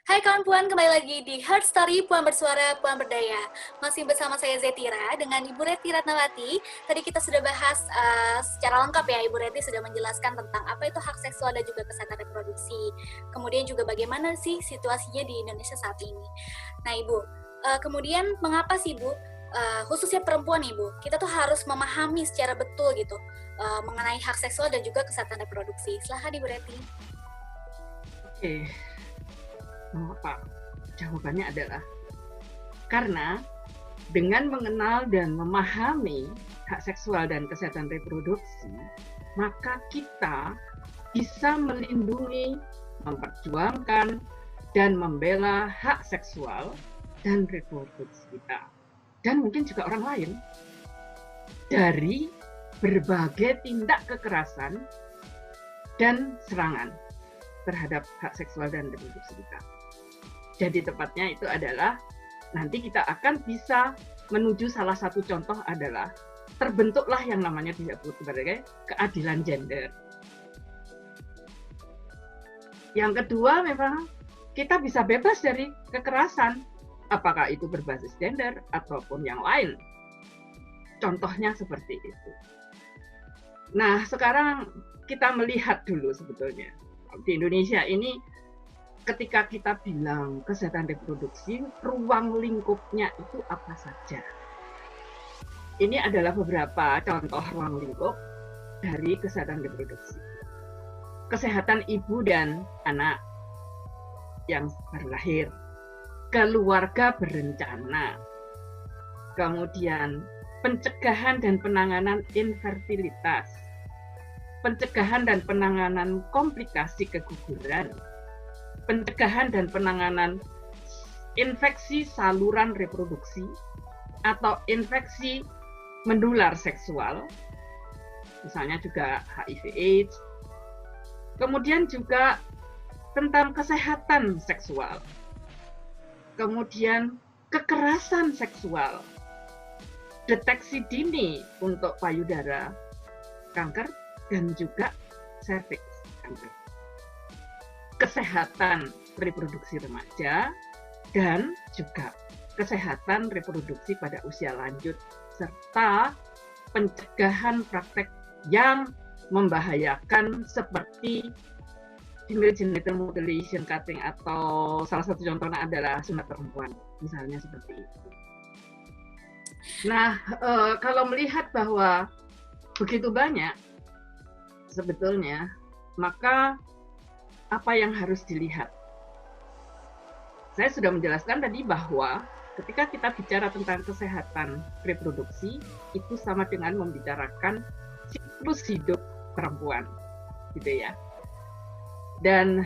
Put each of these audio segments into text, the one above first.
Hai kawan Puan, kembali lagi di Heart Story Puan Bersuara, Puan Berdaya. Masih bersama saya Zetira dengan Ibu Reti Ratnawati. Tadi kita sudah bahas secara lengkap ya, Ibu Reti sudah menjelaskan tentang apa itu hak seksual dan juga kesehatan reproduksi. Kemudian juga bagaimana sih situasinya di Indonesia saat ini. Nah Ibu, kemudian mengapa sih Ibu, khususnya perempuan Ibu, kita tuh harus memahami secara betul gitu mengenai hak seksual dan juga kesehatan reproduksi. Silahkan Ibu Reti. Oke, mengapa? Jawabannya adalah karena dengan mengenal dan memahami hak seksual dan kesehatan reproduksi, maka kita bisa melindungi, memperjuangkan, dan membela hak seksual dan reproduksi kita. Dan mungkin juga orang lain dari berbagai tindak kekerasan dan serangan terhadap hak seksual dan reproduksi kita. Jadi tepatnya itu adalah nanti kita akan bisa menuju salah satu contoh adalah terbentuklah yang namanya disebut sebagai keadilan gender. Yang kedua memang kita bisa bebas dari kekerasan, apakah itu berbasis gender ataupun yang lain. Contohnya seperti itu. Nah, sekarang kita melihat dulu sebetulnya di Indonesia ini ketika kita bilang kesehatan reproduksi, ruang lingkupnya itu apa saja? Ini adalah beberapa contoh ruang lingkup dari kesehatan reproduksi. Kesehatan ibu dan anak yang baru lahir, keluarga berencana, kemudian pencegahan dan penanganan infertilitas, pencegahan dan penanganan komplikasi keguguran, pencegahan dan penanganan infeksi saluran reproduksi atau infeksi menular seksual, misalnya juga HIV/AIDS, kemudian juga tentang kesehatan seksual, kemudian kekerasan seksual, deteksi dini untuk payudara kanker, dan juga serviks kanker. Kesehatan reproduksi remaja dan juga kesehatan reproduksi pada usia lanjut serta pencegahan praktek yang membahayakan seperti female genital mutilation cutting atau salah satu contohnya adalah sunat perempuan, misalnya seperti itu. Nah, kalau melihat bahwa begitu banyak sebetulnya, maka apa yang harus dilihat? Saya sudah menjelaskan tadi bahwa ketika kita bicara tentang kesehatan reproduksi, itu sama dengan membicarakan siklus hidup perempuan, gitu ya. Dan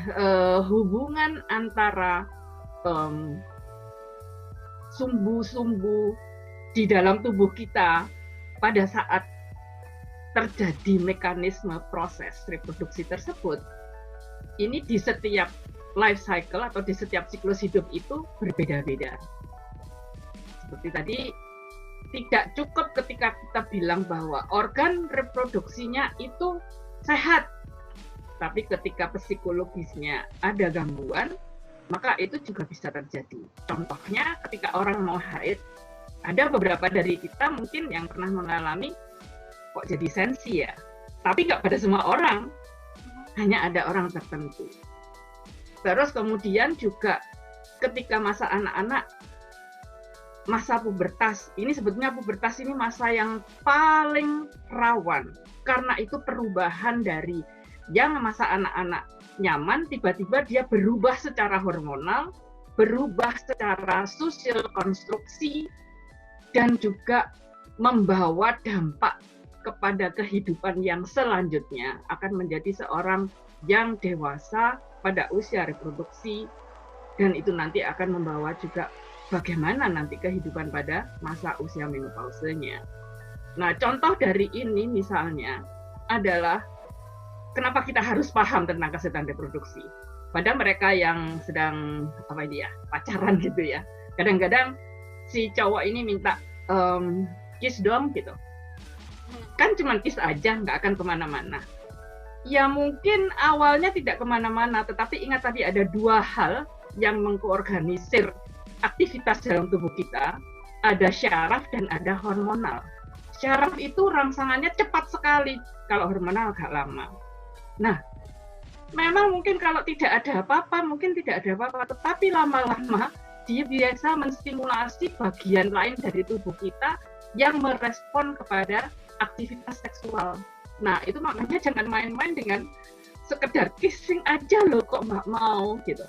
hubungan antara sumbu-sumbu di dalam tubuh kita pada saat terjadi mekanisme proses reproduksi tersebut, ini di setiap life cycle atau di setiap siklus hidup itu berbeda-beda. Seperti tadi, tidak cukup ketika kita bilang bahwa organ reproduksinya itu sehat, tapi ketika psikologisnya ada gangguan, maka itu juga bisa terjadi. Contohnya ketika orang mau haid, ada beberapa dari kita mungkin yang pernah mengalami kok jadi sensi ya, tapi nggak pada semua orang, hanya ada orang tertentu. Terus kemudian juga ketika masa anak-anak, masa pubertas, ini sebetulnya pubertas ini masa yang paling rawan, karena itu perubahan dari yang masa anak-anak nyaman, tiba-tiba dia berubah secara hormonal, berubah secara sosial konstruksi, dan juga membawa dampak kepada kehidupan yang selanjutnya akan menjadi seorang yang dewasa pada usia reproduksi, dan itu nanti akan membawa juga bagaimana nanti kehidupan pada masa usia menopausenya. Nah, contoh dari ini misalnya adalah kenapa kita harus paham tentang kesehatan reproduksi. Pada mereka yang sedang pacaran gitu ya, kadang-kadang si cowok ini minta kiss dong gitu. Kan cuma kiss aja, nggak akan kemana-mana. Ya mungkin awalnya tidak kemana-mana, tetapi ingat tadi ada dua hal yang mengkoorganisir aktivitas dalam tubuh kita, ada syaraf dan ada hormonal. Syaraf itu rangsangannya cepat sekali, kalau hormonal agak lama. Nah, memang mungkin kalau tidak ada apa-apa, mungkin tidak ada apa-apa, tetapi lama-lama dia biasa menstimulasi bagian lain dari tubuh kita yang merespon kepada aktivitas seksual. Nah, itu makanya jangan main-main dengan sekedar kissing aja loh kok nggak mau gitu.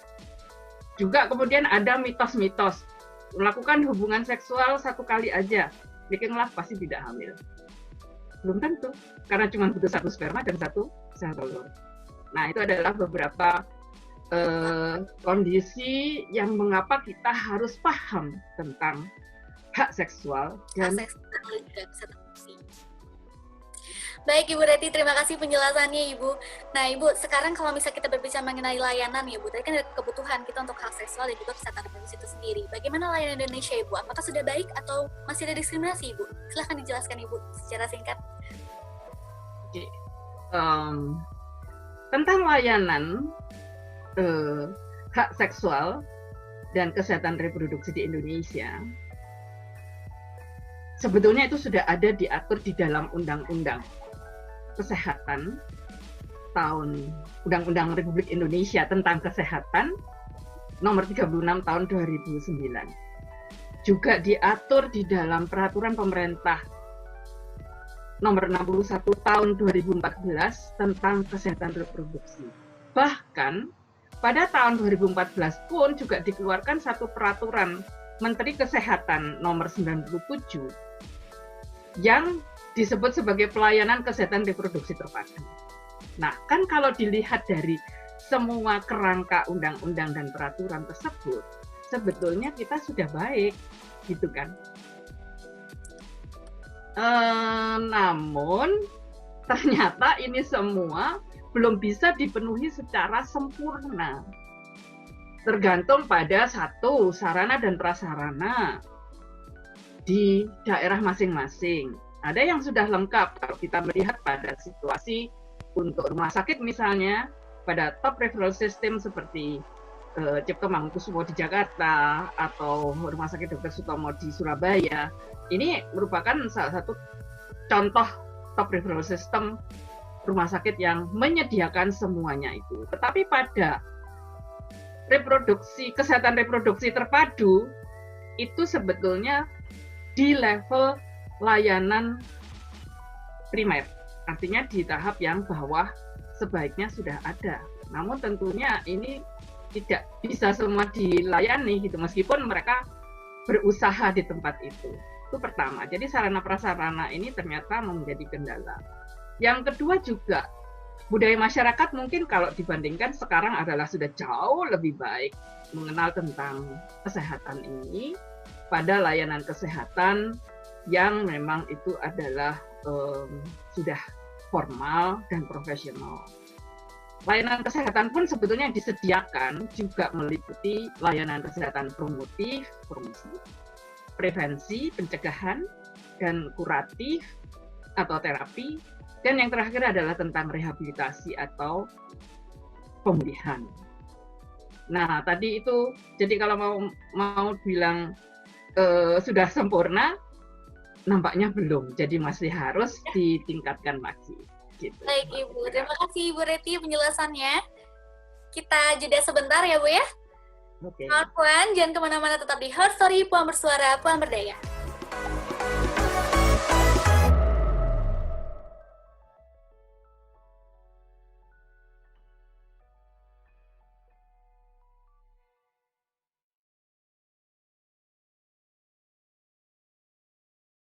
Juga kemudian ada mitos-mitos, melakukan hubungan seksual 1 kali aja, making love pasti tidak hamil. Belum tentu, karena cuma butuh 1 sperma dan 1 sel telur. Nah, itu adalah beberapa kondisi yang mengapa kita harus paham tentang hak seksual dan Baik Ibu Reti, terima kasih penjelasannya Ibu. Nah Ibu, sekarang kalau misalnya kita berbicara mengenai layanan ya Bu, tadi kan ada kebutuhan kita untuk hak seksual dan juga kesehatan reproduksi itu sendiri. Bagaimana layanan Indonesia Ibu? Apakah sudah baik atau masih ada diskriminasi Ibu? Silahkan dijelaskan Ibu secara singkat. Oke. Tentang layanan hak seksual dan kesehatan reproduksi di Indonesia, sebetulnya itu sudah ada diatur di dalam Undang-Undang Kesehatan Undang-Undang Republik Indonesia tentang Kesehatan nomor 36 tahun 2009. Juga diatur di dalam Peraturan Pemerintah nomor 61 tahun 2014 tentang kesehatan reproduksi. Bahkan pada tahun 2014 pun juga dikeluarkan satu peraturan Menteri Kesehatan nomor 97 yang disebut sebagai pelayanan kesehatan reproduksi terpadu. Nah, kan kalau dilihat dari semua kerangka undang-undang dan peraturan tersebut, sebetulnya kita sudah baik, gitu kan. Namun, ternyata ini semua belum bisa dipenuhi secara sempurna. Tergantung pada satu, sarana dan prasarana di daerah masing-masing. Ada yang sudah lengkap kalau kita melihat pada situasi untuk rumah sakit misalnya, pada top referral system seperti Cipto Mangunkusumo di Jakarta atau Rumah Sakit Dr. Sutomo di Surabaya. Ini merupakan salah satu contoh top referral system rumah sakit yang menyediakan semuanya itu. Tetapi pada kesehatan reproduksi terpadu itu sebetulnya di level layanan primer, artinya di tahap yang bawah sebaiknya sudah ada. Namun tentunya ini tidak bisa semua dilayani gitu, meskipun mereka berusaha di tempat itu. Itu pertama. Jadi sarana prasarana ini ternyata menjadi kendala. Yang kedua juga budaya masyarakat mungkin kalau dibandingkan sekarang adalah sudah jauh lebih baik mengenal tentang kesehatan ini pada layanan kesehatan yang memang itu adalah sudah formal dan profesional. Layanan kesehatan pun sebetulnya disediakan juga meliputi layanan kesehatan promotif, promosi, prevensi, pencegahan, dan kuratif atau terapi, dan yang terakhir adalah tentang rehabilitasi atau pemulihan. Nah, tadi itu, jadi kalau mau bilang sudah sempurna, nampaknya belum, jadi masih harus ditingkatkan lagi. Gitu. Baik Ibu, terima kasih Ibu Reti penjelasannya. Kita jeda sebentar ya Bu ya. Oke. Puan, jangan kemana-mana, tetap di Her Story, Puan Bersuara, Puan Berdaya.